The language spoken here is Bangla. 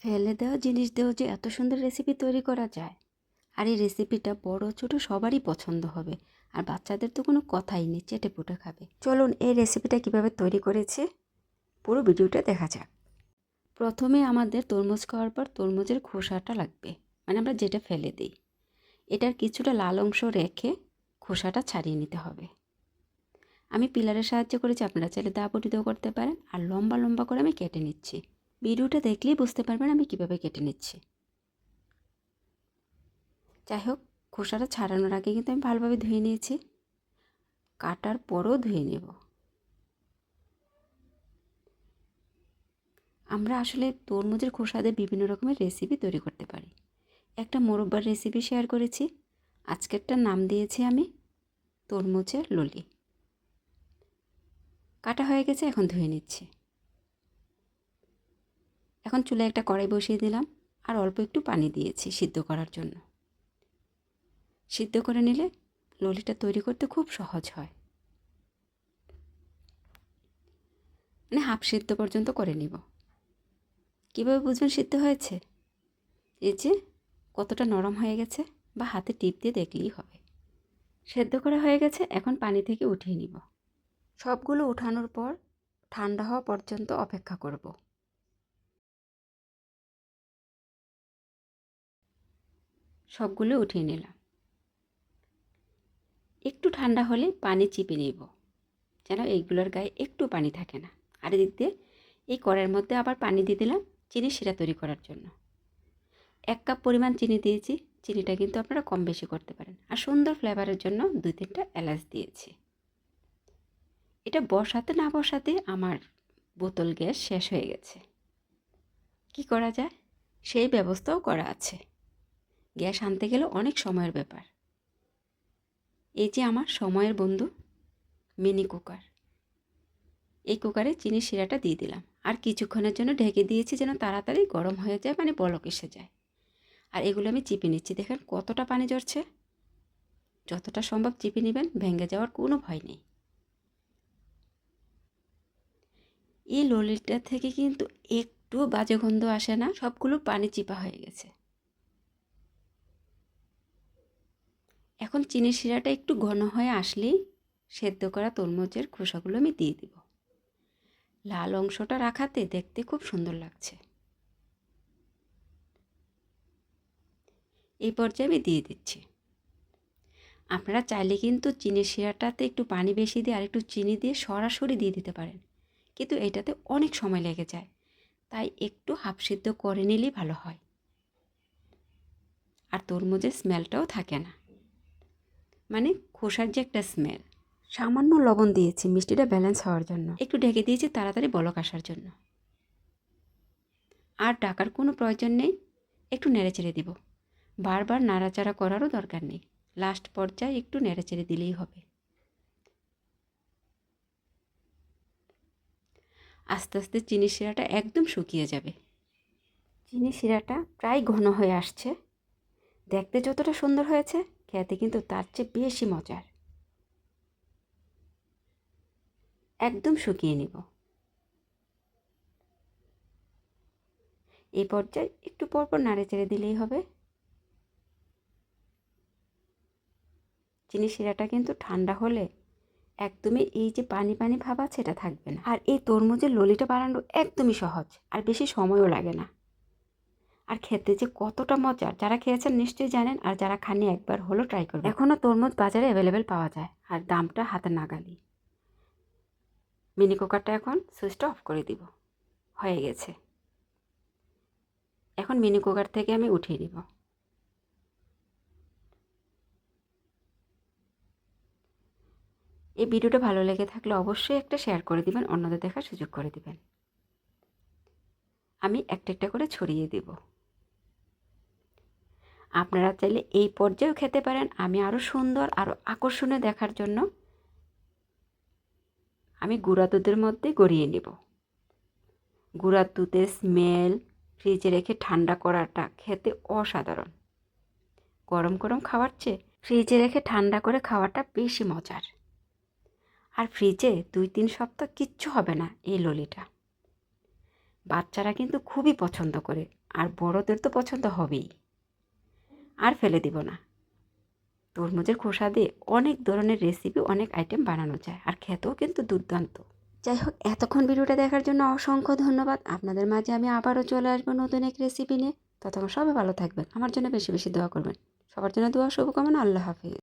ফেলে দেওয়া জিনিস দিয়েও যে এত সুন্দর রেসিপি তৈরি করা যায়। আর এই রেসিপিটা বড় ছোট সবারই পছন্দ হবে। আর বাচ্চাদের তো কোনো কথাই নেই, চেটেপুটে খাবে। চলুন এই রেসিপিটা কিভাবে তৈরি করেছি পুরো ভিডিওটা দেখা যাক। প্রথমে আমাদের তরমুজ খাওয়ার পর তরমুজের খোসাটা লাগবে, মানে আমরা যেটা ফেলে দিই। এটার কিছুটা লাল অংশ রেখে খোসাটা ছাড়িয়ে নিতে হবে। আমি পিলারের সাহায্যে করেছি, আপনারা চাইলে দা বটিতেও করতে পারেন। আর লম্বা লম্বা করে আমি কেটে নিচ্ছি। ভিডিওটা দেখলেই বুঝতে পারবেন আমি কিভাবে কেটে নিচ্ছি। যাই হোক, খোসাটা ছাড়ানোর আগে কিন্তু আমি ভালোভাবে ধুয়ে নিয়েছি। কাটার পরও ধুয়ে নেব। আমরা আসলে তরমুজের খোসা দিয়ে বিভিন্ন রকমের রেসিপি তৈরি করতে পারি। একটা মোরব্বার রেসিপি শেয়ার করেছি, আজকেরটার নাম দিয়েছি আমি তরমুজের ললি। কাটা হয়ে গেছে, এখন ধুয়ে নিচ্ছি। এখন চুলায় একটা কড়াই বসিয়ে দিলাম, আর অল্প একটু পানি দিয়েছি সিদ্ধ করার জন্য। সিদ্ধ করে নিলে ললিটা তৈরি করতে খুব সহজ হয়। মানে হাফ সিদ্ধ পর্যন্ত করে নিব। কীভাবে বুঝবেন সিদ্ধ হয়েছে? এই যে কতটা নরম হয়ে গেছে, বা হাতে টিপ দিয়ে দেখলেই হবে। সেদ্ধ করা হয়ে গেছে, এখন পানি থেকে উঠিয়ে নিব। সবগুলো উঠানোর পর ঠান্ডা হওয়া পর্যন্ত অপেক্ষা করব। সবগুলো উঠিয়ে নিলাম। একটু ঠান্ডা হলে পানি চিপে নিব, যেন এইগুলোর গায়ে একটু পানি থাকে না। আর এদিক দিয়ে এই কড়াইয়ের মধ্যে আবার পানি দিয়ে দিলাম চিনি শিরা তৈরি করার জন্য। 1 কাপ পরিমাণ চিনি দিয়েছি। চিনিটা কিন্তু আপনারা কম বেশি করতে পারেন। আর সুন্দর ফ্লেভারের জন্য 2-3টা এলাচ দিয়েছি। এটা বসাতে না বসাতে আমার বোতল গ্যাস শেষ হয়ে গেছে। কি করা যায়? সেই ব্যবস্থাও করা আছে। গ্যাস আনতে গেলে অনেক সময়ের ব্যাপার। এই যে আমার সময়ের বন্ধু মিনি কুকার। এই কুকারে চিনির শিরাটা দিয়ে দিলাম, আর কিছুক্ষণের জন্য ঢেকে দিয়েছি যেন তাড়াতাড়ি গরম হয়ে যায়, মানে বলক এসে যায়। আর এগুলো আমি চিপে নিচ্ছি। দেখেন কতটা পানি ঝরছে। যতটা সম্ভব চিপে নেবেন, ভেঙে যাওয়ার কোনো ভয় নেই। এই ললিটা থেকে কিন্তু একটু বাজে গন্ধ আসে না, সবগুলো পানি চিপা হয়ে গেছে। এখন চিনির শিরাটা একটু ঘন হয়ে আসলেই সেদ্ধ করা তরমুজের খোসাগুলো আমি দিয়ে দিব। লাল অংশটা রাখাতে দেখতে খুব সুন্দর লাগছে। এই পর্যায়ে আমি দিয়ে দিচ্ছি। আপনারা চাইলে কিন্তু চিনির শিরাটাতে একটু পানি বেশি দিয়ে আর একটু চিনি দিয়ে সরাসরি দিয়ে দিতে পারেন, কিন্তু এটাতে অনেক সময় লেগে যায়। তাই একটু হাফ সিদ্ধ করে নিলেই ভালো হয়। আর তরমুজের স্মেলটাও থাকে না, মানে খোসার যে একটা স্মেল। সামান্য লবণ দিয়েছি মিষ্টিটা ব্যালেন্স হওয়ার জন্য। একটু ঢেকে দিয়েছি তাড়াতাড়ি বলক আসার জন্য। আর ঢাকার কোনো প্রয়োজন নেই, একটু নেড়েচেড়ে দিব। বারবার নাড়াচাড়া করারও দরকার নেই। লাস্ট পর্যায়ে একটু নেড়েচেড়ে দিলেই হবে। আস্তে আস্তে চিনি শিরাটা একদম শুকিয়ে যাবে। চিনি শিরাটা প্রায় ঘন হয়ে আসছে। দেখতে যতটা সুন্দর হয়েছে, খেতে কিন্তু তার চেয়ে বেশি মজার। একদম শুকিয়ে নিব। এই পর্যায়ে একটু পরপর নাড়েচেড়ে দিলেই হবে। চিনি শিরাটা কিন্তু ঠান্ডা হলে একদমই এই যে পানি পানি ভাব আছে এটা থাকবে না। আর এই তরমুজের ললিটা বানানো একদমই সহজ, আর বেশি সময়ও লাগে না। আর খেতে যে কতটা মজার, যারা খেয়েছেন নিশ্চয়ই জানেন, আর যারা খাননি একবার হলো ট্রাই করবেন। এখনও তরমুজ বাজারে অ্যাভেলেবেল পাওয়া যায়, আর দামটা হাতে নাগালি। মিনি কুকারটা এখন সুইচটা অফ করে দিব। হয়ে গেছে। এখন মিনি কুকার থেকে আমি উঠিয়ে নিব। এই ভিডিওটা ভালো লেগে থাকলে অবশ্যই একটা শেয়ার করে দিবেন, অন্যদের দেখার সুযোগ করে দিবেন। আমি একটা একটা করে ছড়িয়ে দেব। আপনারা চাইলে এই পর্যায়েও খেতে পারেন। আমি আরও সুন্দর আরও আকর্ষণীয় দেখার জন্য আমি গুঁড়া দুধের মধ্যে গড়িয়ে নেব। গুঁড়া দুধের স্মেল ফ্রিজে রেখে ঠান্ডা করাটা খেতে অসাধারণ। গরম গরম খাওয়ার চেয়ে ফ্রিজে রেখে ঠান্ডা করে খাওয়াটা বেশি মজার। আর ফ্রিজে 2-3 সপ্তাহ কিচ্ছু হবে না এই ললিটা। বাচ্চারা কিন্তু খুবই পছন্দ করে, আর বড়দের তো পছন্দ হবেই। আর ফেলে দিব না। তরমুজের খোসা দিয়ে অনেক ধরনের রেসিপি, অনেক আইটেম বানানো যায়, আর খেতেও কিন্তু দুর্দান্ত। যাই হোক, এতক্ষণ ভিডিওটা দেখার জন্য অসংখ্য ধন্যবাদ। আপনাদের মাঝে আমি আবারও চলে আসবো নতুন এক রেসিপি নিয়ে। ততক্ষণ সবাই ভালো থাকবেন, আমার জন্য বেশি বেশি দোয়া করবেন। সবার জন্য দোয়া, শুভকামনা। আল্লাহ হাফিজ।